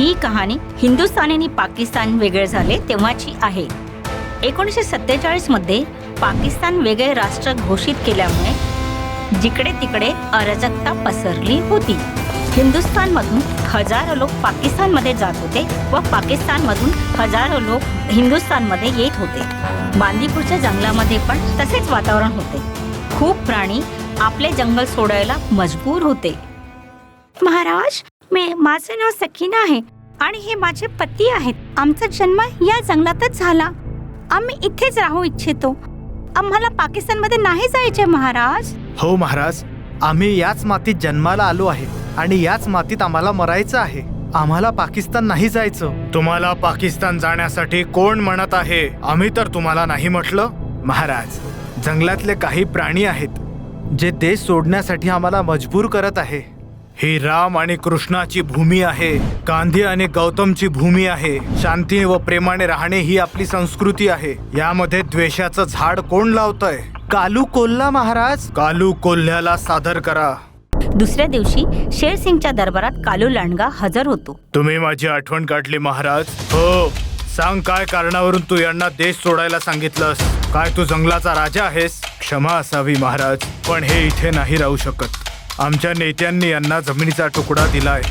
ही कहाणी हिंदुस्थान आणि पाकिस्तान वेगळे झाले तेव्हाची आहे. 1947 मध्ये पाकिस्तान वेगळे राष्ट्र घोषित केल्यामुळे जिकडे तिकडे अराजकता पसरली होती. हिंदुस्थानमधून हजारो लोक पाकिस्तानमध्ये जात होते व पाकिस्तानमधून हजारो लोक हिंदुस्थानमध्ये येत होते. बांदीपूरच्या जंगलामध्ये पण तसेच वातावरण होते. खूप प्राणी आपले जंगल सोडायला मजबूर होते. महाराज, माझे नाव सकीना आहे आणि हे माझे पती आहेत. आमचा जन्म या जंगलातच झाला. आम्ही इथेच राहू इच्छितो. आम्हाला पाकिस्तानमध्ये नाही जायचे महाराज. हो महाराज, आम्ही याच मातीत जन्माला आलो आहे आणि याच मातीत आम्हाला मरायचं आहे. आम्हाला पाकिस्तान नाही जायचं. तुम्हाला पाकिस्तान जाण्यासाठी कोण म्हणत आहे? आम्ही तर तुम्हाला नाही म्हटलं. महाराज, जंगलातले काही प्राणी आहेत जे देश सोडण्यासाठी आम्हाला मजबूर करत आहे. ही राम आणि कृष्णाची भूमी आहे. गांधी आणि गौतमची भूमी आहे. शांती व प्रेमाने राहणे ही आपली संस्कृती आहे. यामध्ये द्वेषाचं झाड कोण लावतंय? कालू कोल्हा महाराज. कालू कोल्ह्याला सादर करा. दुसऱ्या दिवशी शेरसिंगच्या दरबारात कालू लांडगा हजर होतो. तुम्ही माझी आठवण काढली महाराज. हो, सांग, काय कारणावरून तू यांना देश सोडायला सांगितलंस? काय तू जंगलाचा राजा आहेस? क्षमा असावी महाराज, पण हे इथे नाही राहू शकत. आमच्या नेत्यांनी यांना जमिनीचा तुकडा दिलाय.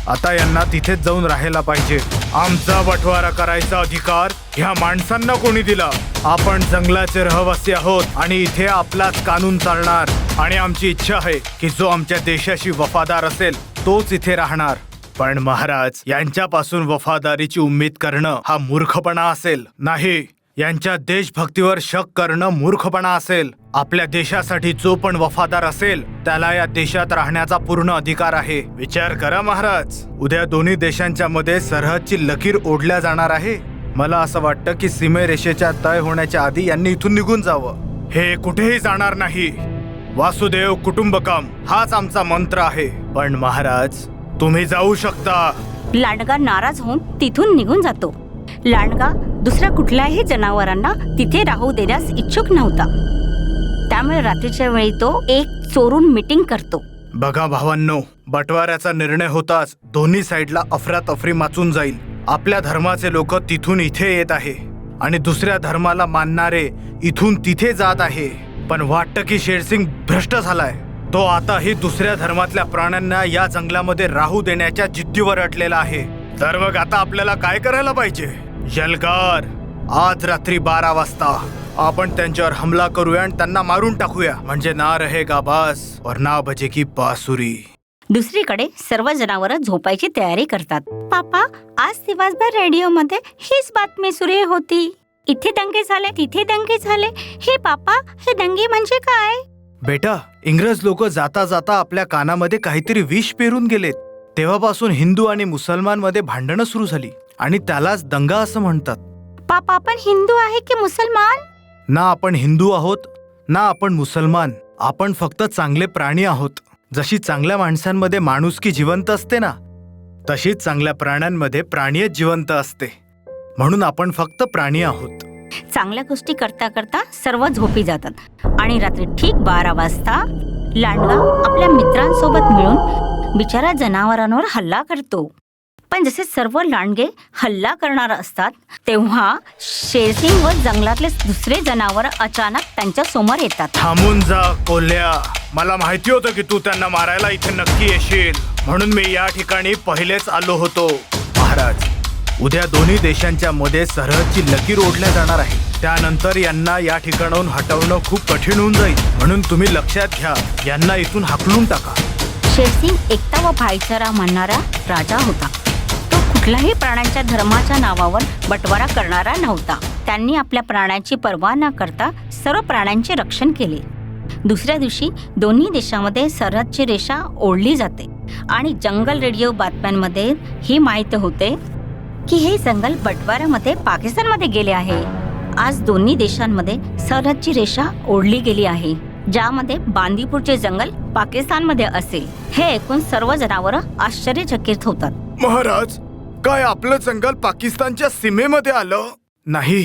आता यांना तिथेच जाऊन राहायला पाहिजे. आमचा बंटवारा करायचा अधिकार ह्या माणसांना कोणी दिला? आपण जंगलाचे रहिवासी आहोत आणि इथे आपलाच कानून चालणार. आणि आमची इच्छा आहे की जो आमच्या देशाशी वफादार असेल तोच इथे राहणार. पण महाराज, यांच्यापासून वफादारीची उम्मीद करणं हा मूर्खपणा असेल. नाही, यांच्या देशभक्तीवर शक करणं मूर्खपणा असेल. आपल्या देशासाठी जो पण वफादार असेल त्याला या देशात राहण्याचा पूर्ण अधिकार आहे. विचार करा महाराज, उद्या दोन्ही देशांच्या मध्ये सरहदची लकीर ओढल्या जाणार आहे. मला असं वाटतं की सीमेरेषेच्या तय होण्याच्या आधी यांनी इथून निघून जावं. हे कुठेही जाणार नाही. वासुदेव कुटुंबकम हाच आमचा मंत्र आहे. पण महाराज, तुम्ही जाऊ शकता. लांडगा नाराज होऊन तिथून निघून जातो. लांडगा दुसऱ्या कुठल्याही जनावरांना तिथे राहू देण्यास इच्छुक नव्हता. त्यामुळे रात्रीच्या वेळी तो एक चोरून मीटिंग करतो. बघा भावांनो, बंटवाऱ्याचा निर्णय होताच दोन्ही साईडला अफरातफरी माचून जाईल. आपल्या धर्माचे लोक तिथून इथे येत आहे आणि दुसऱ्या धर्माला मानणारे इथून तिथे जात आहे. पण वाटतं की शेरसिंग भ्रष्ट झालाय. तो आताही दुसऱ्या धर्मातल्या प्राण्यांना या जंगलामध्ये राहू देण्याच्या जिद्दीवर अटलेला आहे. तर मग आता आपल्याला काय करायला पाहिजे? यलगार, आज रात्री 12 वाजता आपण त्यांच्यावर हमला करूया आणि त्यांना मारून टाकूया. म्हणजे ना रहेगा बास और ना बजेगी बासुरी. दुसरीकडे सर्व जनावर झोपायची तयारी करतात. पापा, आज दिवसभर रेडिओमध्ये हीच बातमी सुरू होती. इथे दंगे झाले, तिथे दंगे झाले. हे पापा, हे दंगे म्हणजे काय? बेटा, इंग्रज लोक जाता जाता आपल्या कानामध्ये काहीतरी विष पेरून गेलेत. तेव्हापासून हिंदू आणि मुसलमान मध्ये भांडणं सुरू झाली आणि त्यालाच दंगा असं म्हणतात. पापा, आपण हिंदू आहे की मुसलमान? ना आपण हिंदू आहोत ना आपण मुसलमान. आपण फक्त चांगले प्राणी आहोत. जशी चांगल्या माणसांमध्ये माणुसकी जिवंत असते ना, तशीच चांगल्या प्राण्यांमध्ये प्राणीच जिवंत असते. म्हणून आपण फक्त प्राणी आहोत. चांगल्या गोष्टी करता करता सर्व झोपी जातात आणि रात्री ठीक 12 वाजता लांडगा आपल्या मित्रांसोबत मिळून बिचारा जनावरांवर हल्ला करतो. पण जसे सर्व लांडगे हल्ला करणार असतात तेव्हा शेरसिंग व जंगलातले दुसरे जनावर अचानक त्यांच्या समोर येतात. थांबून जा कोल्ह्या. मला माहिती होतं की तू त्यांना मारायला इथे नक्की येशील, म्हणून मी या ठिकाणी पहिलेच आलो होतो. महाराज, उद्या दोन्ही देशांच्या मध्ये सरहदची लकीर ओढल्या जाणार आहे. त्यानंतर यांना या ठिकाणाहून हटवणं खूप कठीण होऊन जाईल. म्हणून तुम्ही लक्षात घ्या, यांना इथून हाकलून टाका. शेरसिंग एकता व भाईचारा मानणारा राजा होता. तो कुठल्याही प्राण्यांच्या धर्माच्या नावावर बंटवारा करणारा नव्हता. त्यांनी आपल्या प्राण्याची पर्वा न करता सर्व प्राण्यांचे रक्षण केले. दुसऱ्या दिवशी दोन्ही देशांमध्ये सरहदची रेषा ओढली जाते आणि जंगल रेडिओ बातम्यांमध्ये ही माहिती होते की हे जंगल बंटवाऱ्यामध्ये पाकिस्तानमध्ये गेले आहे. आज दोन्ही देशांमध्ये सरहदची रेषा ओढली गेली आहे, ज्यामध्ये बांदीपूरचे जंगल पाकिस्तानमध्ये असेल. हे ऐकून सर्व जनावर आश्चर्यचकित होतात. महाराज, काय आपलं जंगल पाकिस्तानच्या सीमेमध्ये आलं? नाही,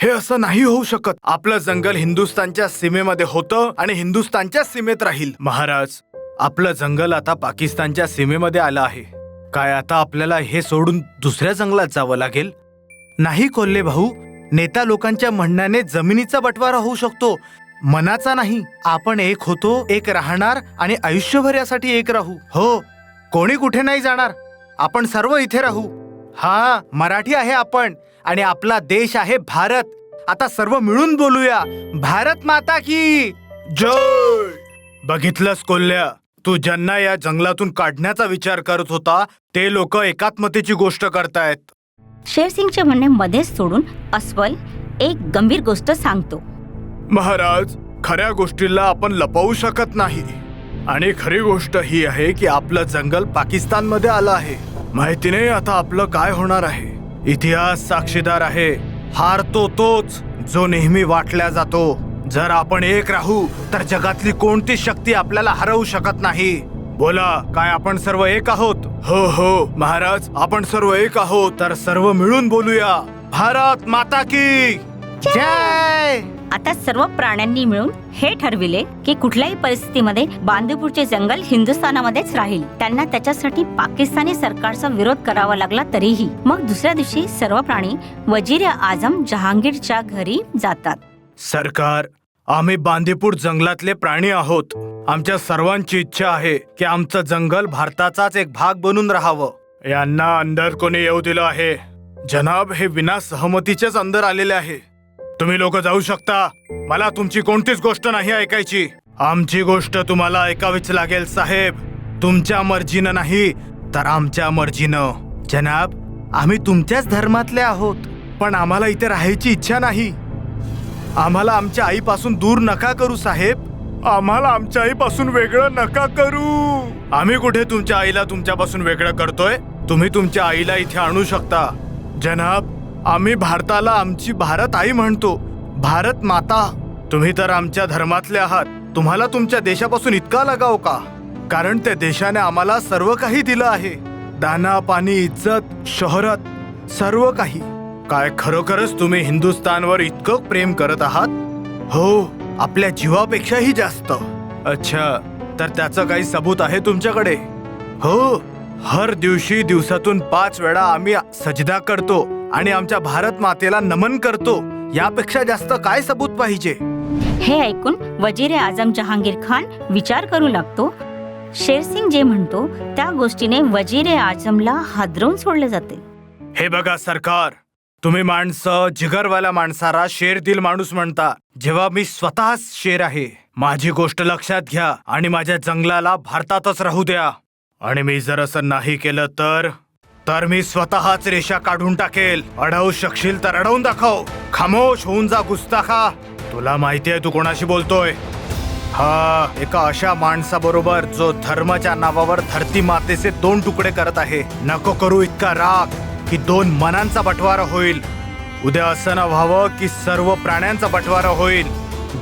हे असं नाही होऊ शकत. आपलं जंगल हिंदुस्थानच्या सीमेमध्ये होतं आणि हिंदुस्थानच्या सीमेत राहील. महाराज, आपलं जंगल आता पाकिस्तानच्या सीमेमध्ये आलं आहे. काय आता आपल्याला हे सोडून दुसऱ्या जंगलात जावं लागेल? नाही कोल्हे भाऊ, नेता लोकांच्या म्हणण्याने जमिनीचा बंटवारा होऊ शकतो, मनाचा नाही. आपण एक होतो, एक राहणार आणि आयुष्यभर यासाठी एक राहू. हो, कोणी कुठे नाही जाणार, आपण सर्व इथे राहू. हा, मराठी आहे आपण आणि आपला देश आहे भारत. आता सर्व मिळून बोलूया, भारत माता की जय. बघितलंस कोल्ह्या, तू ज्यांना या जंगलातून काढण्याचा विचार करत होता ते लोक एकात्मतेची गोष्ट करतायत. शेरसिंगचे म्हणणे मध्येच सोडून अस्वल एक गंभीर गोष्ट सांगतो. महाराज, खऱ्या गोष्टीला आपण लपवू शकत नाही आणि खरी गोष्ट ही आहे की आपलं जंगल पाकिस्तानमध्ये आलं आहे. माहिती नाही आता आपलं काय होणार आहे. इतिहास साक्षीदार आहे, हारतो तोच जो नेहमी वाटल्या जातो. जर आपण एक राहू तर जगातली कोणती शक्ती आपल्याला हरवू शकत नाही. बोला, काय आपण सर्व एक आहोत? हो हो महाराज, आपण सर्व एक आहोत. तर सर्व मिळून बोलूया, भारत माता की जय. आता सर्व प्राण्यांनी मिळून हे ठरविले की कुठल्याही परिस्थितीमध्ये बांदीपूरचे जंगल हिंदुस्थानामध्येच राहील. त्यांना त्याच्यासाठी पाकिस्तानी सरकारचा विरोध करावा लागला तरीही. मग दुसऱ्या दिवशी सर्व प्राणी वजीर आझम जहांगीरच्या घरी जातात. सरकार, आम्ही बांदीपूर जंगलातले प्राणी आहोत. आमच्या सर्वांची इच्छा आहे की आमचं जंगल भारताचाच एक भाग बनून राहावं. यांना अंदर कोणी येऊ दिलं आहे? जनाब, हे विना सहमतीचेच अंदर आलेले आहे. तुम्ही लोक जाऊ शकता. मला तुमची कोणतीच गोष्ट नाही ऐकायची. आमची गोष्ट तुम्हाला ऐकावीच लागेल साहेब. तुमच्या मर्जीनं नाही तर आमच्या मर्जीनं. जनाब, आम्ही तुमच्याच धर्मातले आहोत, पण आम्हाला इथे राहायची इच्छा नाही. आम्हाला आमच्या आईपासून दूर नका करू साहेब. आम्हाला आमच्या आईपासून वेगळं नका करू. आम्ही कुठे तुमच्या आईला तुमच्यापासून वेगळं करतोय? तुम्ही तुमच्या आईला इथे आणू शकता. जनाब, आम्ही भारताला आमची भारत आई म्हणतो, भारत माता. तुम्ही तर आमच्या धर्मातले आहात. तुम्हाला तुमच्या देशापासून इतका लगाव का? कारण त्या देशाने आम्हाला सर्व काही दिलं आहे, दाना पाणी, इज्जत, शोहरत, सर्व काही. काय खरोखरच तुम्ही हिंदुस्थानवर इतकं प्रेम करत आहात? हो, आपल्या जीवापेक्षाही जास्त. अच्छा, तर त्याचं काही सबूत आहे तुमच्याकडे? हो, हर दिवशी दिवसातून 5 वेळा आम्ही सजदा करतो आणि आमच्या भारत मातेला नमन करतो. यापेक्षा जास्त काय सबूत पाहिजे? हे ऐकून वजीर आझम जहांगीर खान विचार करू लागतो. शेरसिंग जे म्हणतो त्या गोष्टीने वजीर आझमला हादरवून सोडले जाते. हे बघा सरकार, तुम्ही माणसं जिगरवाल्या माणसाला शेर दिल माणूस म्हणता, जेव्हा मी स्वतः शेर आहे. माझी गोष्ट लक्षात घ्या आणि माझ्या जंगलाला भारतातच राहू द्या. आणि मी जर असं नाही केलं तर मी स्वतःच रेषा काढून टाकेल. अडवू शकशील तर अडवून दाखव. खामोश होऊन जा गुस्ताखा. तुला माहिती आहे तू कोणाशी बोलतोय? हा, एका अशा माणसाबरोबर जो धर्माच्या नावावर धरती मातेचे 2 तुकडे करत आहे. नको करू इतका राग की 2 मनांचा बंटवारा होईल. उद्या असं न व्हावं की सर्व प्राण्यांचा बंटवारा होईल.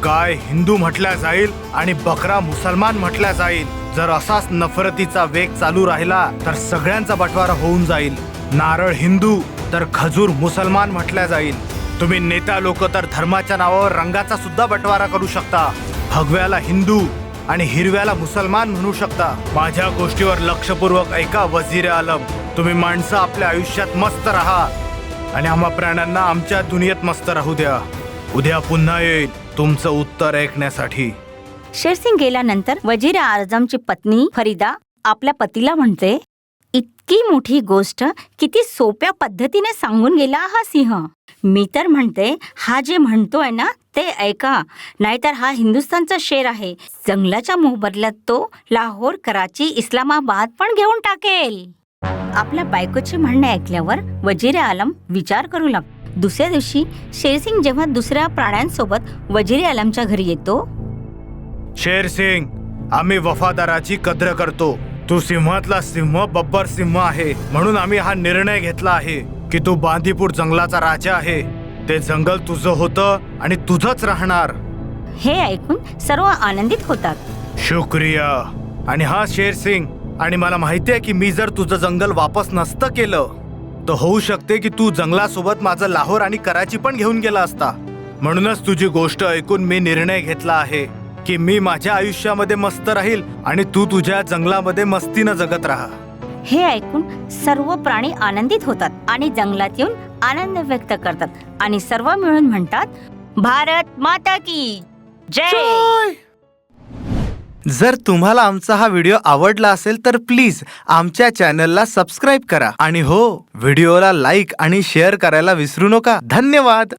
गाय हिंदू म्हटल्या जाईल आणि बकरा मुसलमान म्हटल्या जाईल. जर असाच नफरतीचा वेग चालू राहिला तर सगळ्यांचा बंटवारा होऊन जाईल. नारळ हिंदू तर खजूर मुसलमान म्हटल्या जाईल. तुम्ही नेता लोक तर धर्माच्या नावावर रंगाचा सुद्धा बंटवारा करू शकता. भगव्याला हिंदू आणि हिरव्याला मुसलमान म्हणू शकता. माझ्या गोष्टीवर लक्षपूर्वक ऐका वजीर आलम. तुम्ही माणसं आपल्या आयुष्यात मस्त राहा आणि आम्हा प्राण्यांना आमच्या दुनियेत मस्त राहू द्या. उद्या पुन्हा येईल तुमचं उत्तर ऐकण्यासाठी. शेरसिंग गेल्यानंतर वजीर आझमची पत्नी फरीदा आपल्या पतीला म्हणते, इतकी मोठी गोष्ट किती सोप्या पद्धतीने सांगून गेला हा सिंह. मी तर म्हणते हा जे म्हणतोय ना ते ऐका, नाहीतर हा हिंदुस्थानचा शेर आहे. जंगलाच्या मोबदल्यात तो लाहोर, कराची, इस्लामाबाद पण घेऊन टाकेल. आपल्या बायकोचे म्हणणे ऐकल्यावर वजीर आलम विचार करू लागतो. दुसऱ्या दिवशी शेरसिंग जेव्हा दुसऱ्या प्राण्यांसोबत वजीर आलमच्या घरी येतो. शेरसिंग, आम्ही वफादाराची कद्र करतो. तू सिंहातला सिंह, बब्बर सिंह आहे, म्हणून आम्ही हा निर्णय घेतला आहे की तू बांदीपूर जंगलाचा राजा आहे. ते जंगल तुझं होतं आणि तुझंच राहणार. हे ऐकून सर्व आनंदित होतात. शुक्रिया. आणि हा शेरसिंग, आणि मला माहिती आहे की मी जर तुझं जंगल वापस नसतं केलं तर होऊ शकते की तू जंगलासोबत माझं लाहोर आणि कराची पण घेऊन गेला असता. म्हणूनच तुझी गोष्ट ऐकून मी निर्णय घेतला आहे की मी माझ्या आयुष्यामध्ये मस्त राहील आणि तू तुझ्या जंगलामध्ये मस्तीनं जगत राहा. हे ऐकून सर्व प्राणी आनंदित होतात आणि जंगलात येऊन आनंद व्यक्त करतात आणि सर्व मिळून म्हणतात, भारत माता की जय. जर तुम्हाला आमचा हा व्हिडिओ आवडला असेल तर प्लीज आमच्या चॅनलला सबस्क्राईब करा आणि हो, व्हिडिओला लाईक आणि शेअर करायला विसरू नका. धन्यवाद.